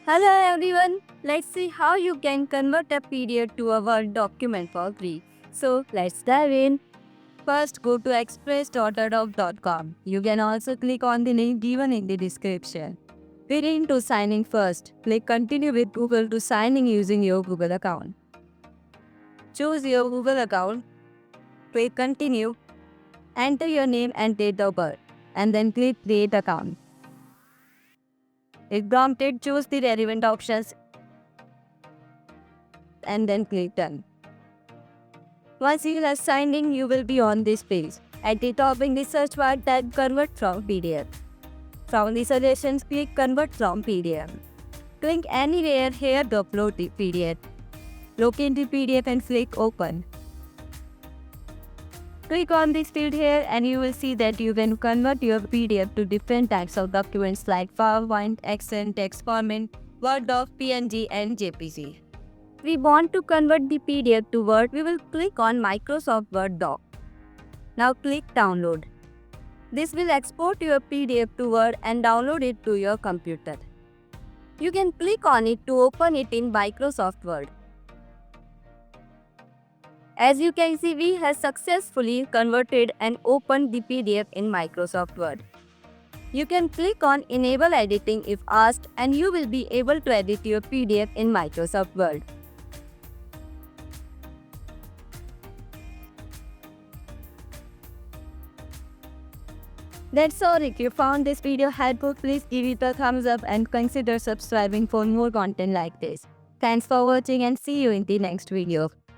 Hello everyone, let's see how you can convert a PDF to a Word document for free. So let's dive in. First go to express.adobe.com. You can also click on the link given in the description. Get into signing first. Click continue with Google to sign in using your Google account. Choose your Google account. Click continue. Enter your name and date of birth and then click create account. If prompted, choose the relevant options and then click done. Once you have signed in, you will be on this page. At the top in the search bar, type convert from PDF. From the suggestions, click convert from PDF. Click anywhere here to upload the PDF. Locate the PDF and click open. Click on this field here and you will see that you can convert your PDF to different types of documents like PowerPoint, Excel, text format, Word doc, PNG and JPG. We want to convert the PDF to Word, we will click on Microsoft Word doc. Now click download. This will export your PDF to Word and download it to your computer. You can click on it to open it in Microsoft Word. As you can see, we have successfully converted and opened the PDF in Microsoft Word. You can click on Enable Editing if asked and you will be able to edit your PDF in Microsoft Word. That's all. If you found this video helpful, please give it a thumbs up and consider subscribing for more content like this. Thanks for watching and see you in the next video.